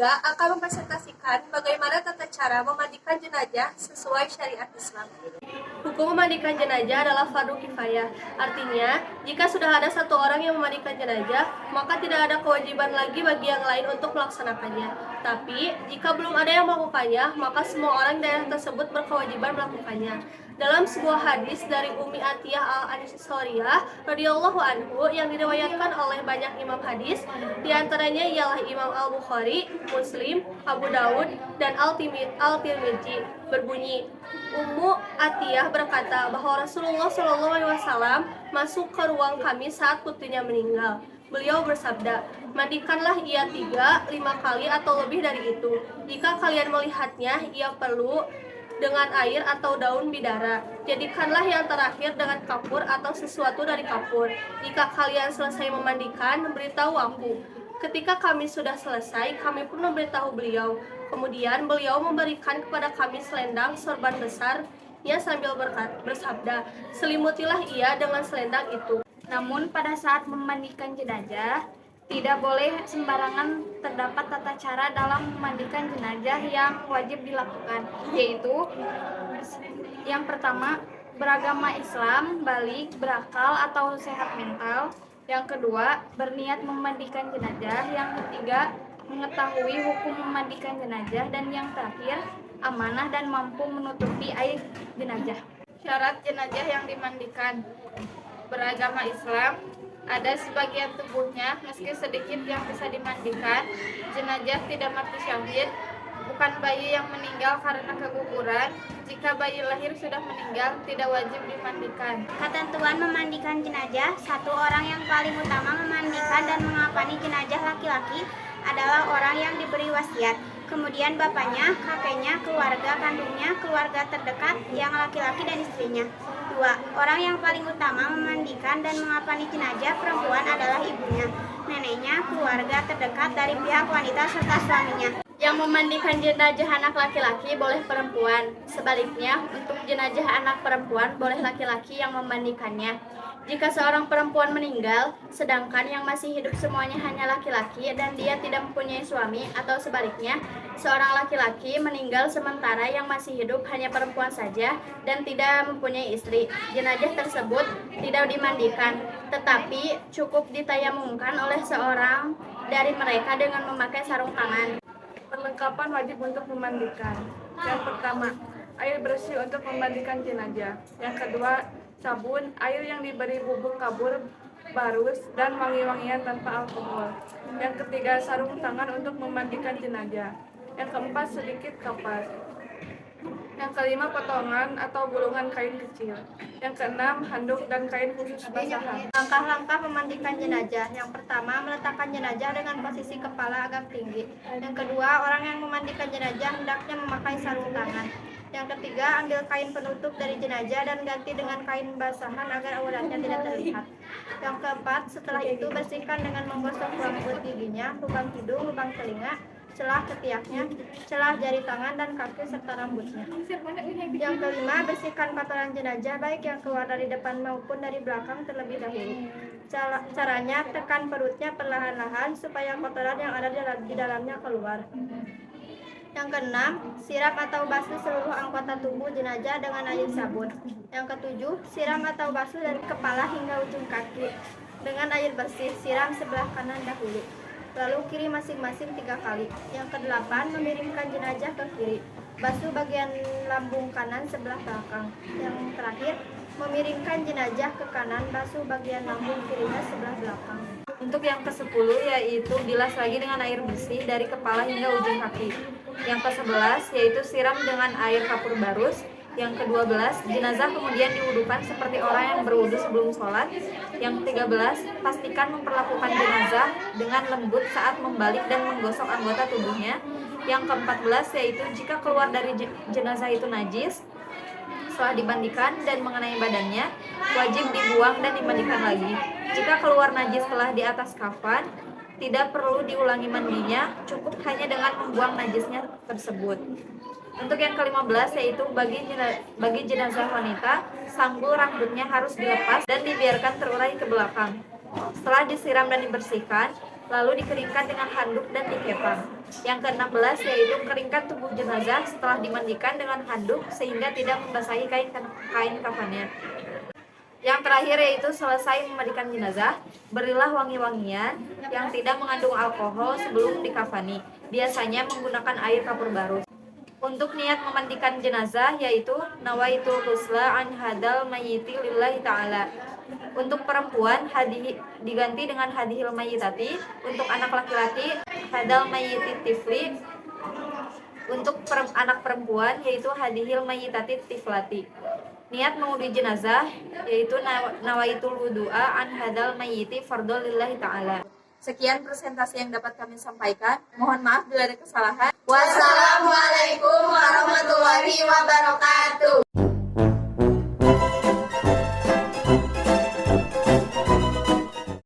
ketiga akan mempresentasikan bagaimana tata cara memandikan jenazah sesuai syariat Islam. Hukum memandikan jenazah adalah fardu kifayah. Artinya, jika sudah ada satu orang yang memandikan jenazah, maka tidak ada kewajiban lagi bagi yang lain untuk melaksanakannya. Tapi, jika belum ada yang melakukannya, maka semua orang di daerah tersebut berkewajiban melakukannya. Dalam sebuah hadis dari Ummi Atiyah al-Ansariyah radhiyallahu anhu yang diriwayatkan oleh banyak imam hadis, diantaranya ialah Imam Al-Bukhari, Muslim, Abu Daud, dan Al-Tirmidzi, berbunyi, Ummu Atiyah berkata bahwa Rasulullah SAW masuk ke ruang kami saat putrinya meninggal. Beliau bersabda, mandikanlah ia 3-5 kali atau lebih dari itu. Jika kalian melihatnya, ia perlu dengan air atau daun bidara. Jadikanlah yang terakhir dengan kapur atau sesuatu dari kapur. Jika kalian selesai memandikan, beritahu aku. Ketika kami sudah selesai, kami pun memberitahu beliau. Kemudian beliau memberikan kepada kami selendang sorban besar. Ia sambil bersabda, selimutilah ia dengan selendang itu. Namun pada saat memandikan jenazah, tidak boleh sembarangan. Terdapat tata cara dalam memandikan jenazah yang wajib dilakukan, yaitu yang pertama, beragama Islam, balik, berakal atau sehat mental. Yang kedua, berniat memandikan jenazah. Yang ketiga, mengetahui hukum memandikan jenazah. Dan yang terakhir, amanah dan mampu menutupi aib jenazah. Syarat jenazah yang dimandikan: beragama Islam, ada sebagian tubuhnya meski sedikit yang bisa dimandikan, jenazah tidak mati syahid, bukan bayi yang meninggal karena keguguran. Jika bayi lahir sudah meninggal, tidak wajib dimandikan. Ketentuan memandikan jenazah: satu orang yang paling utama memandikan dan mengapani jenazah laki-laki adalah orang yang diberi wasiat. Kemudian bapaknya, kakeknya, keluarga kandungnya, keluarga terdekat yang laki-laki dan istrinya. 2. Orang yang paling utama memandikan dan mengapani jenazah perempuan adalah ibunya, neneknya, keluarga terdekat dari pihak wanita serta suaminya. Yang memandikan jenazah anak laki-laki boleh perempuan. Sebaliknya, untuk jenazah anak perempuan boleh laki-laki yang memandikannya. Jika seorang perempuan meninggal, sedangkan yang masih hidup semuanya hanya laki-laki dan dia tidak mempunyai suami, atau sebaliknya, seorang laki-laki meninggal sementara yang masih hidup hanya perempuan saja dan tidak mempunyai istri, jenazah tersebut tidak dimandikan, tetapi cukup ditayamumkan oleh seorang dari mereka dengan memakai sarung tangan. Perlengkapan wajib untuk memandikan. Yang pertama, air bersih untuk memandikan jenazah. Yang kedua, sabun, air yang diberi bubuk kabur, barus, dan wangi-wangian tanpa alkohol. Yang ketiga, sarung tangan untuk memandikan jenazah. Yang keempat, sedikit kapas. Yang kelima, potongan atau gulungan kain kecil. Yang keenam, handuk dan kain khusus basahan. Langkah-langkah memandikan jenazah. Yang pertama, meletakkan jenazah dengan posisi kepala agak tinggi. Yang kedua, orang yang memandikan jenazah hendaknya memakai sarung tangan. Yang ketiga, ambil kain penutup dari jenazah dan ganti dengan kain basahan agar auratnya tidak terlihat. Yang keempat, setelah itu bersihkan dengan menggosok rambut giginya, lubang hidung, lubang telinga, celah ketiaknya, celah jari tangan dan kaki serta rambutnya. Yang kelima, bersihkan kotoran jenazah baik yang keluar dari depan maupun dari belakang terlebih dahulu. Caranya, tekan perutnya perlahan-lahan supaya kotoran yang ada di dalamnya keluar. Yang keenam, siram atau basuh seluruh anggota tubuh jenazah dengan air sabun. Yang ketujuh, siram atau basuh dari kepala hingga ujung kaki dengan air bersih. Siram sebelah kanan dahulu, lalu kiri masing-masing 3 kali. Yang kedelapan, memiringkan jenazah ke kiri, basuh bagian lambung kanan sebelah belakang. Yang terakhir, memiringkan jenazah ke kanan, basuh bagian lambung kirinya sebelah belakang. Untuk yang ke-10 yaitu bilas lagi dengan air bersih dari kepala hingga ujung kaki. Yang ke-11 yaitu siram dengan air kapur barus. Yang ke-12, jenazah kemudian diwudukan seperti orang yang berwudu sebelum sholat. Yang ke-13, pastikan memperlakukan jenazah dengan lembut saat membalik dan menggosok anggota tubuhnya. Yang ke-14 yaitu jika keluar dari jenazah itu najis, setelah dimandikan dan mengenai badannya, wajib dibuang dan dimandikan lagi. Jika keluar najis setelah di atas kafan, tidak perlu diulangi mandinya, cukup hanya dengan membuang najisnya tersebut. Untuk yang ke-15 yaitu bagi jenazah wanita, sanggul rambutnya harus dilepas dan dibiarkan terurai ke belakang. Setelah disiram dan dibersihkan, lalu dikeringkan dengan handuk dan dikepang. Yang ke-16 yaitu keringkan tubuh jenazah setelah dimandikan dengan handuk sehingga tidak membasahi kain kafannya. Yang terakhir yaitu selesai memandikan jenazah, berilah wangi-wangian yang tidak mengandung alkohol sebelum dikafani, biasanya menggunakan air kapur barus. Untuk niat memandikan jenazah yaitu nawaitul ghusla an hadal mayyiti lillahi ta'ala. Untuk perempuan diganti dengan hadhil mayyitati, untuk anak laki-laki hadal mayyiti tifli, untuk anak perempuan yaitu hadhil mayyitati tiflati. Niat mengundi jenazah yaitu nawaitul wudu'a an hadal mayyiti fardhu lillahi ta'ala. Sekian presentasi yang dapat kami sampaikan. Mohon maaf bila ada kesalahan. Wassalamualaikum warahmatullahi wabarakatuh.